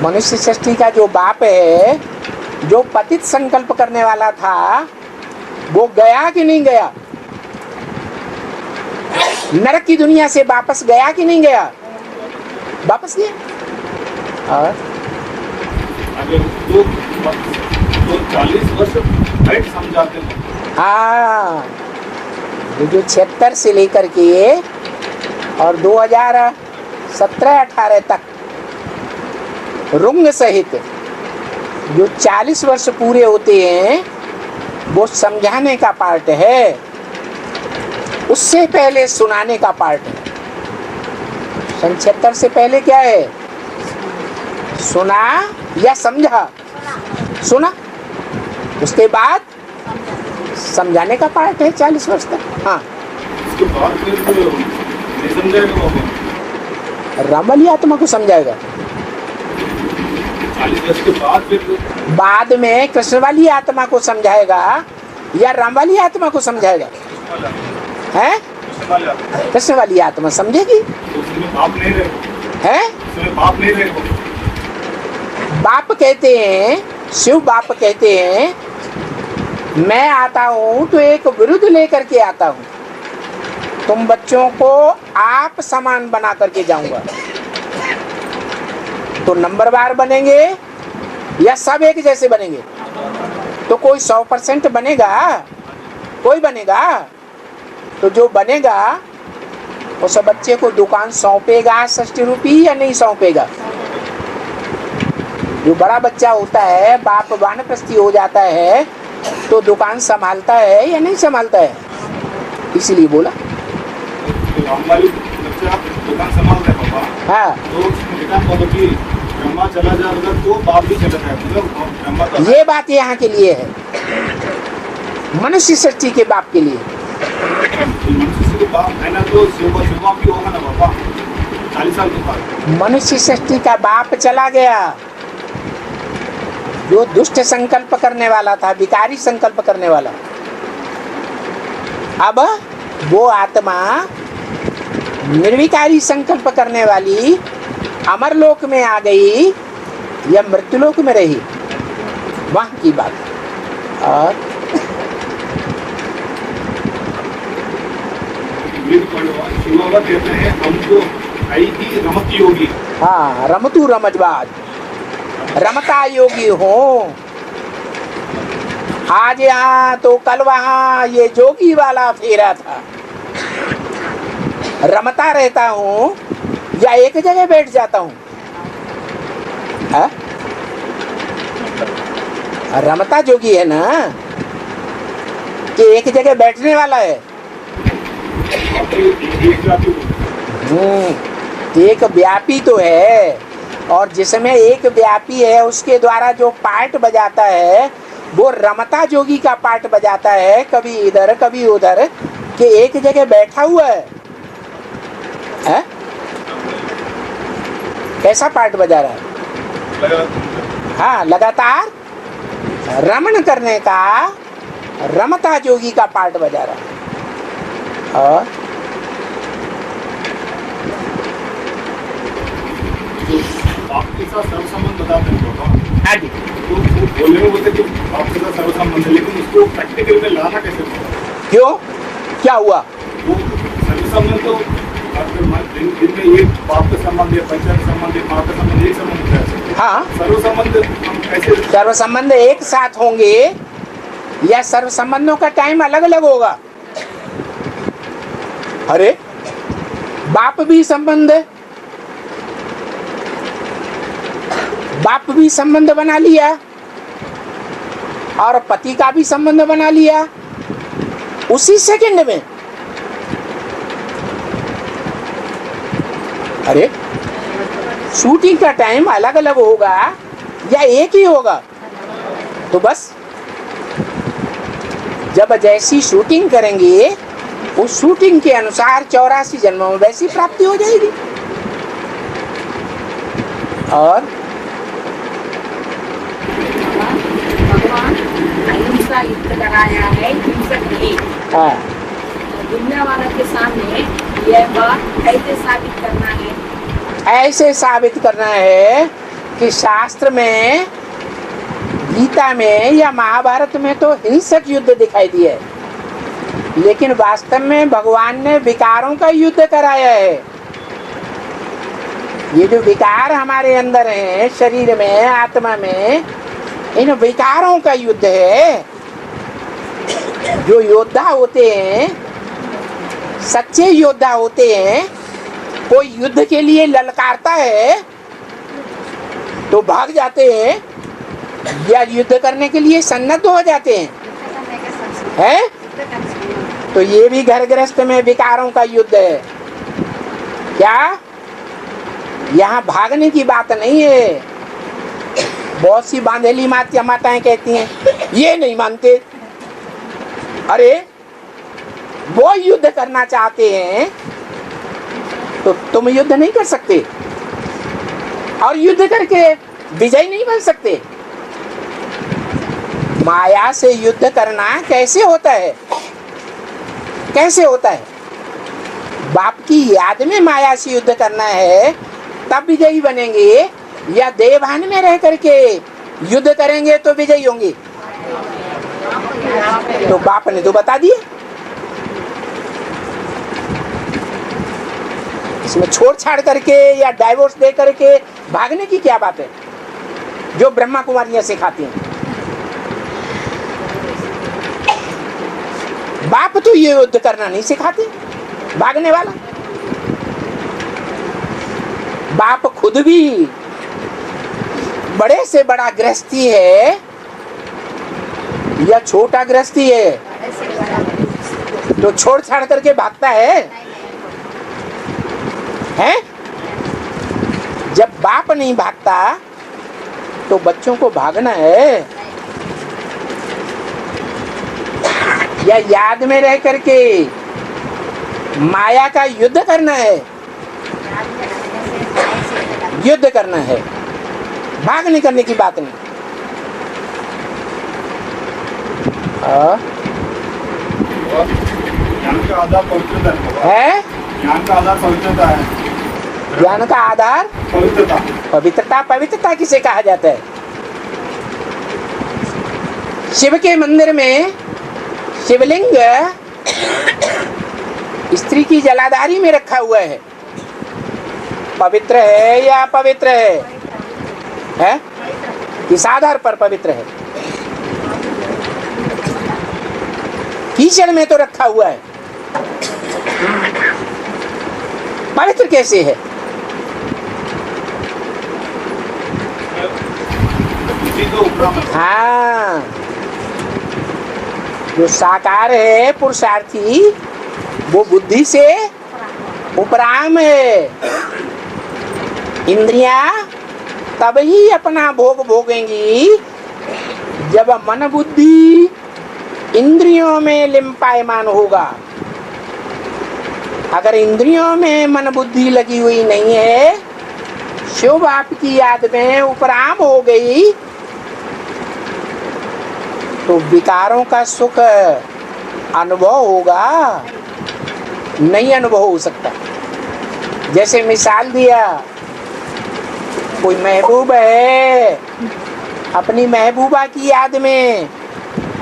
मनुष्य सृष्टि का जो बाप है, जो पतित संकल्प करने वाला था, वो गया कि नहीं गया? नरक की दुनिया से वापस गया कि नहीं गया? वापस गया। और तो 40 वर्ष बैठ समझाते हैं। हाँ, ये जो 76 से लेकर के और 2017-18 तक रुंग सहित जो 40 वर्ष पूरे होते हैं, वो समझाने का पार्ट है। उससे पहले सुनाने का पार्ट है। 76 से पहले क्या है? सुना या समझा? सुना। उसके बाद समझाने का पार्ट है 40 वर्ष तक। हाँ, उसके बाद फिर नहीं समझाएगा। राम वाली आत्मा को समझाएगा। 40 वर्ष के बाद फिर बाद में कृष्ण वाली आत्मा को समझाएगा या राम वाली आत्मा को समझाएगा? है कृष्ण वाली आत्मा समझेगी। बाप नहीं रहे है बाप नहीं रहे। बाप कहते हैं, शिव बाप कहते हैं मैं आता हूं तो एक विरुद्ध लेकर के आता हूं, तुम बच्चों को आप समान बना करके जाऊंगा। तो नंबरवार बनेंगे या सब एक जैसे बनेंगे? तो कोई 100% बनेगा, कोई बनेगा। तो जो बनेगा उस बच्चे को दुकान सौंपेगा 60 रुपये या नहीं सौंपेगा? जो बड़ा बच्चा होता है, बाप वानप्रस्थी हो जाता है, तो दुकान संभालता है या नहीं संभालता है? इसीलिए बोला दुकान संभाल रहे पापा। हाँ, तो ब्रह्मा चला जाएगा तो बाप भी चला जाएगा, ब्रह्मा तो ये बात यहाँ के लिए है, मनुष्य सृष्टि के बाप के लिए। मनुष्य के बाप है ना, तो शिव भी होगा ना पापा 40 साल के बाद। मनुष्य सृष्टि का बाप चला गया, जो दुष्ट संकल्प करने वाला था, विकारी संकल्प करने वाला। अब वो आत्मा निर्विकारी संकल्प करने वाली अमरलोक में आ गई या मृत्युलोक में रही, वहां की बात। और कहते हैं हमको आई की रमत योगी। हाँ, रमतू रमजबाज, रमता योगी हो। आज यहाँ तो कल वहाँ, ये जोगी वाला फेरा था। रमता रहता हूँ या एक जगह बैठ जाता हूँ? रमता जोगी है ना, कि एक जगह बैठने वाला है? एक व्यापी तो है, और जिसमें एक व्यापी है उसके द्वारा जो पार्ट बजाता है वो रमता जोगी का पार्ट बजाता है, कभी इधर कभी उधर, कि एक जगह बैठा हुआ है। कैसा पार्ट बजा रहा है? हाँ, लगातार रमण करने का रमता जोगी का पार्ट बजा रहा है। और आपके साथ सर्वसंबंध बताते हैं बाबा। तो बोलने में बोलते कि आपके साथ सर्वसंबंध है, लेकिन उसको प्रैक्टिकल में लाना कैसे होगा? क्यों, क्या हुआ? वो सर्वसंबंध तो दिन में एक बाप का संबंध है, पंचायत का संबंध है, माँ का संबंध, एक संबंध है। हाँ, सर्वसंबंध हम कैसे? सर्वसंबंध एक साथ होंगे या सर्वसंबंधों का टाइम अलग अलग होगा? अरे बाप भी संबंध है, बाप भी संबंध बना लिया और पति का भी संबंध बना लिया उसी सेकंड में। अरे शूटिंग का टाइम अलग अलग होगा या एक ही होगा? तो बस जब जैसी शूटिंग करेंगे उस शूटिंग के अनुसार 84 जन्मों में वैसी प्राप्ति हो जाएगी। और भगवान अहिंसा युद्ध कराया है, हिंसक नहीं। हाँ, दुनिया वालों के सामने यह बात कैसे साबित करना है? ऐसे साबित करना है कि शास्त्र में, गीता में या महाभारत में तो हिंसक युद्ध दिखाई दिया है, लेकिन वास्तव में भगवान ने विकारों का युद्ध कराया है। ये जो विकार हमारे अंदर हैं, शरीर में, आत्मा में, इन विकारों का युद्ध है। जो योद्धा होते हैं, सच्चे योद्धा होते हैं, कोई युद्ध के लिए ललकारता है तो भाग जाते हैं या युद्ध करने के लिए सन्नद्ध हो जाते हैं। तो ये भी घर गृहस्थ में विकारों का युद्ध है। क्या यहाँ भागने की बात नहीं है। बहुत सी बांधेली माताएं कहती हैं ये नहीं मानते। अरे वो युद्ध करना चाहते हैं तो तुम युद्ध नहीं कर सकते और युद्ध करके विजय नहीं बन सकते। माया से युद्ध करना कैसे होता है? कैसे होता है? बाप की याद में माया से युद्ध करना है तब विजयी बनेंगे, या देवभान में रह करके युद्ध करेंगे तो विजयी होंगे? तो बाप ने तो बता दिया। इसमें छोड़ छाड़ करके या डाइवोर्स दे करके भागने की क्या बात है, जो ब्रह्मा कुमारियां सिखाती हैं। बाप तो ये युद्ध करना नहीं सिखाते, भागने वाला। बाप खुद भी बड़े से बड़ा गृहस्थी है या छोटा गृहस्थी है, तो छोड़ छाड़ करके भागता है? जब बाप नहीं भागता तो बच्चों को भागना है, या याद में रह करके माया का युद्ध करना है? युद्ध करना है, भागने करने की बात नहीं। ज्ञान का आधार पवित्रता है। ज्ञान का आधार पवित्रता है। ज्ञान का आधार पवित्रता। पवित्रता। पवित्रता किसे कहा जाता है? शिव के मंदिर में शिवलिंग स्त्री की जलाधारी में रखा हुआ है, पवित्र है या अपवित्र है? किस आधार पर पवित्र है? कीचड़ में तो रखा हुआ है, पवित्र कैसे है? हाँ, जो साकार है पुरुषार्थी वो बुद्धि से उपराम है। इंद्रियां तब ही अपना भोग भोगेंगी जब मन बुद्धि इंद्रियों में लिम्पायमान होगा। अगर इंद्रियों में मन बुद्धि लगी हुई नहीं है, शिव बाप की याद में उपराम हो गई, तो विकारों का सुख अनुभव होगा? नहीं अनुभव हो सकता। जैसे मिसाल दिया, कोई महबूब है, अपनी महबूबा की याद में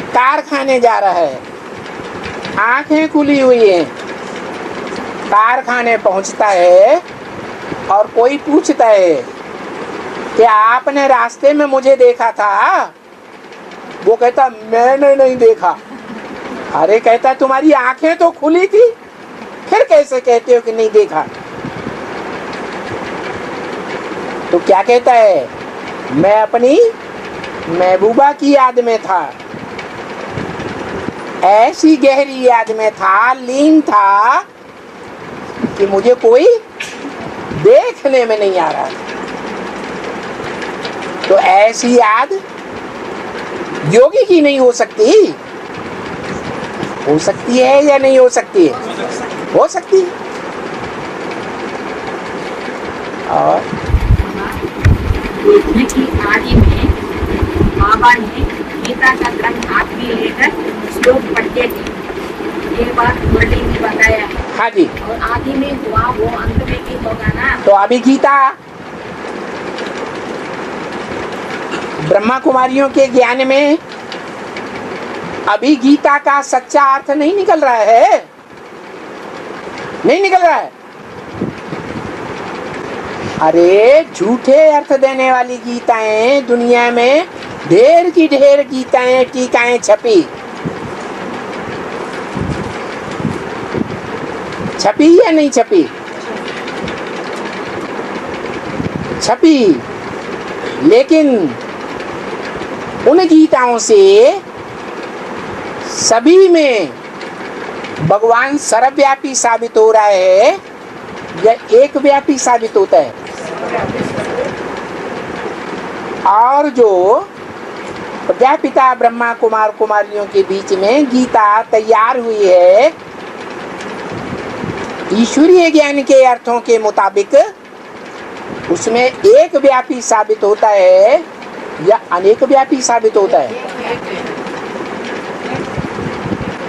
कारखाने जा रहा है, आंखें खुली हुई हैं, कारखाने पहुंचता है और कोई पूछता है कि आपने रास्ते में मुझे देखा था? वो कहता मैंने नहीं देखा। अरे कहता तुम्हारी आंखें तो खुली थी, फिर कैसे कहते हो कि नहीं देखा? तो क्या कहता है? मैं अपनी महबूबा की याद में था, ऐसी गहरी याद में था, लीन था कि मुझे कोई देखने में नहीं आ रहा। तो ऐसी याद योगी की नहीं हो सकती? हो सकती है या नहीं हो सकती है? हो सकती है। और आदि में बाबा ने गीता का ग्रंथ हाथ में लेकर श्लोक पढ़ते थे, ये बात मुरली ने बताया। हाँ जी। और आदि में हुआ वो अंत में भी होगा ना। तो अभी गीता ब्रह्मा कुमारियों के ज्ञान में अभी गीता का सच्चा अर्थ नहीं निकल रहा है, नहीं निकल रहा है। अरे झूठे अर्थ देने वाली गीताएं दुनिया में ढेर की ढेर गीताएं टीकाएं छपी या नहीं छपी? छपी, लेकिन उन गीताओं से सभी में भगवान सर्वव्यापी साबित हो रहा है या एक व्यापी साबित होता है? और जो प्रजापिता ब्रह्मा कुमार कुमारियों के बीच में गीता तैयार हुई है, ईश्वरीय ज्ञान के अर्थों के मुताबिक उसमें एक व्यापी साबित होता है या अनेक व्यापी साबित होता है?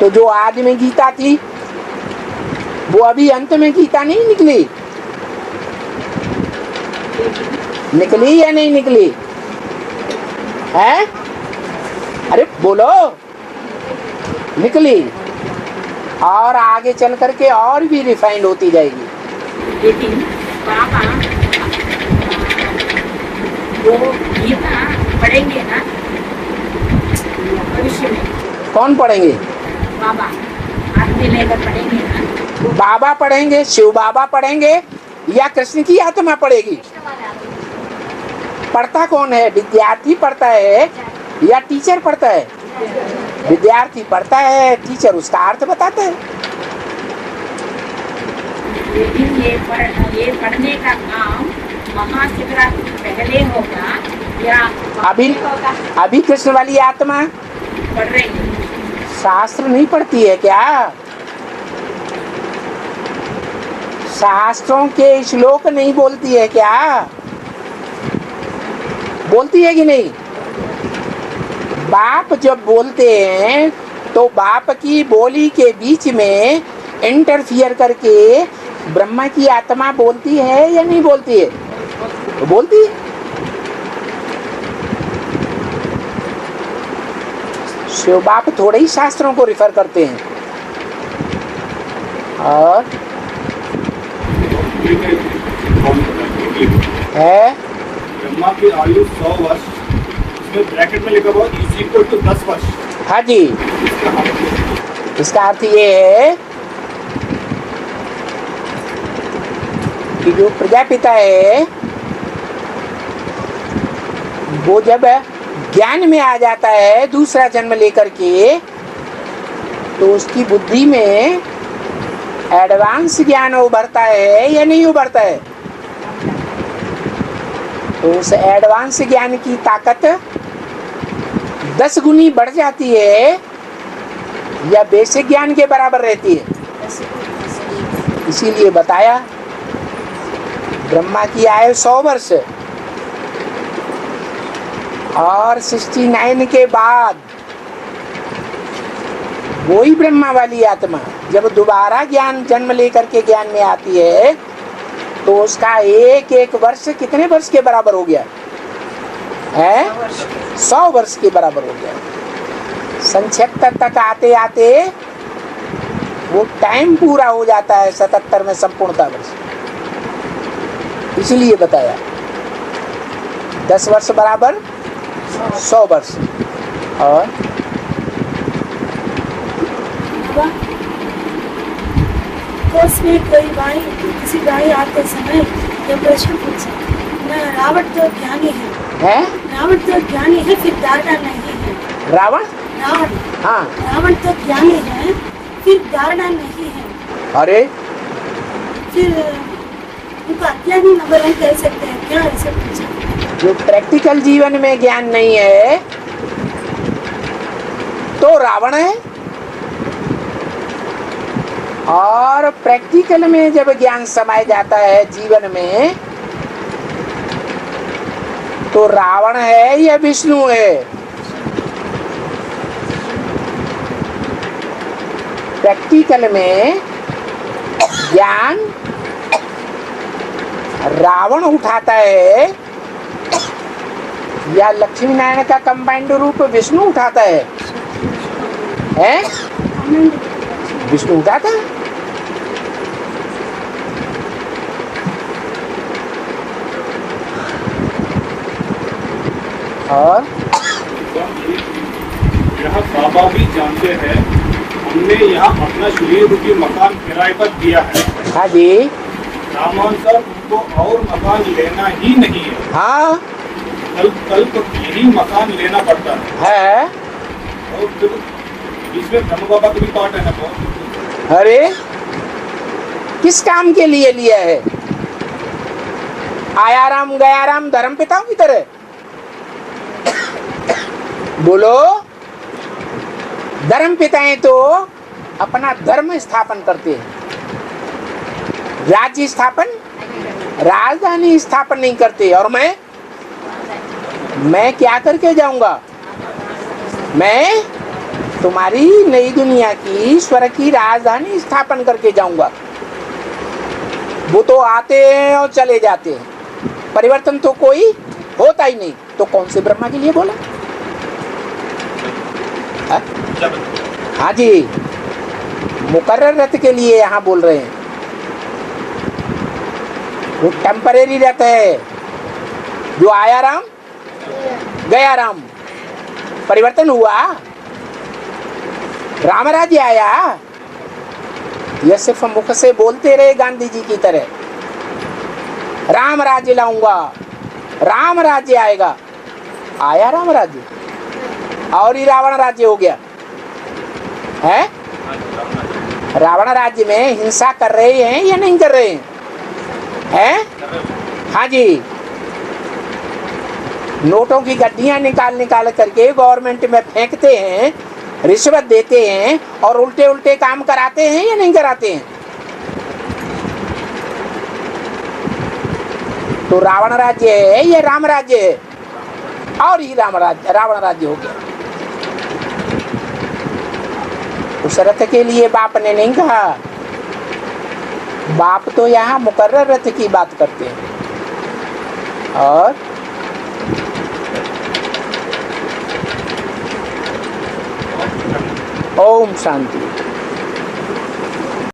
तो जो आदि में गीता थी वो अभी अंत में गीता नहीं निकली? निकली या नहीं निकली है? अरे बोलो, निकली, और आगे चल करके और भी रिफाइंड होती जाएगी। लेकिन पापा वो गीता पढ़ेंगे ना भविष्य में? कौन पढ़ेंगे? बाबा हाथ में लेकर पढ़ेंगे ना? बाबा पढ़ेंगे, शिव बाबा पढ़ेंगे या कृष्ण की आत्मा पढ़ेगी? पढ़ता कौन है? विद्यार्थी पढ़ता है या टीचर पढ़ता है? विद्यार्थी पढ़ता है, टीचर उसका अर्थ बताता है। लेकिन ये पढ़ने का काम महाशिवरात्रि पहले होगा या अभी कृष्ण वाली आत्मा पढ़ रही है? शास्त्र नहीं पढ़ती है क्या? शास्त्रों के श्लोक नहीं बोलती है क्या? बोलती है कि नहीं? बाप जब बोलते हैं तो बाप की बोली के बीच में इंटरफियर करके ब्रह्मा की आत्मा बोलती है या नहीं बोलती है? तो बोलती है। शिव बाप थोड़े ही शास्त्रों को रिफर करते हैं। और है ब्रह्मा की आयु 100 वर्ष, इसमें ब्रैकेट में लिखा हुआ इज इक्वल टू 10 वर्ष। हाँ जी, इसका अर्थ ये है कि जो प्रजापिता है वो जब ज्ञान में आ जाता है दूसरा जन्म लेकर के, तो उसकी बुद्धि में एडवांस ज्ञान उभरता है या नहीं उभरता है? तो उस एडवांस ज्ञान की ताकत 10 गुनी बढ़ जाती है या बेसिक ज्ञान के बराबर रहती है? इसीलिए बताया ब्रह्मा की आयु 100 वर्ष और 69 के बाद वही ब्रह्मा वाली आत्मा जब दोबारा ज्ञान जन्म लेकर के ज्ञान में आती है तो उसका एक एक वर्ष कितने वर्ष के बराबर हो गया है? 100 वर्ष के बराबर हो गया। 77 तक आते आते वो टाइम पूरा हो जाता है 77 में संपूर्णता वर्ष। इसलिए बताया 10 वर्ष बराबर 100 वर्ष। और कोई भाई किसी भाई आते समय जब प्रश्न पूछा, रावण तो ज्ञानी है? रावण तो ज्ञानी है फिर धारणा नहीं है। रावण हाँ, रावण तो ज्ञानी है फिर धारणा नहीं है। अरे फिर उनको अज्ञानी नंबर हम कह सकते हैं क्या? ऐसे पूछा। जो प्रैक्टिकल जीवन में ज्ञान नहीं है तो रावण है, और प्रैक्टिकल में जब ज्ञान समाया जाता है जीवन में तो रावण है या विष्णु है? प्रैक्टिकल में ज्ञान रावण उठाता है या लक्ष्मी नारायण का कंबाइंड रूप विष्णु उठाता है? विष्णु उठाता है। और यहाँ बाबा भी जानते हैं हमने यहाँ अपना शरीर रूपी मकान किराए पर दिया है। हाँ जी, रामान सर उनको और मकान लेना ही नहीं है। हाँ, कल्प यही मकान लेना पड़ता है। और फिर इसमें ब्रह्म बाबा का भी पार्ट है ना? तो अरे किस काम के लिए लिया है? आया राम गया राम धर्म पिताओं की तरह बोलो। धर्म पिताएं तो अपना धर्म स्थापन करते हैं, राज्य स्थापन, राजधानी स्थापन नहीं करते। और मैं क्या करके जाऊंगा? मैं तुम्हारी नई दुनिया की स्वर्ग की राजधानी स्थापन करके जाऊंगा। वो तो आते हैं और चले जाते हैं, परिवर्तन तो कोई होता ही नहीं। तो कौन से ब्रह्मा के लिए बोला? हाँ जी, मुकर्रर रथ के लिए यहाँ बोल रहे हैं। वो टेम्परेरी रथ है, जो आया राम गया राम, परिवर्तन हुआ, राम राज्य आया। यह सिर्फ मुख से बोलते रहे गांधी जी की तरह, राम राज्य लाऊंगा, राम राज्य आएगा। आया राम राज्य, और ही रावण राज्य हो गया है। रावण राज्य में हिंसा कर रहे हैं या नहीं कर रहे हैं? हाँ जी, नोटों की गड्डियां निकाल करके गवर्नमेंट में फेंकते हैं, रिश्वत देते हैं और उल्टे उल्टे काम कराते हैं या नहीं कराते हैं? तो रावण राज्य है या राम राज्य है? और ही रावण राज्य हो गया। उस रथ के लिए बाप ने नहीं कहा। बाप तो यहाँ मुकर्रर रथ की बात करते हैं। और ओम शांति।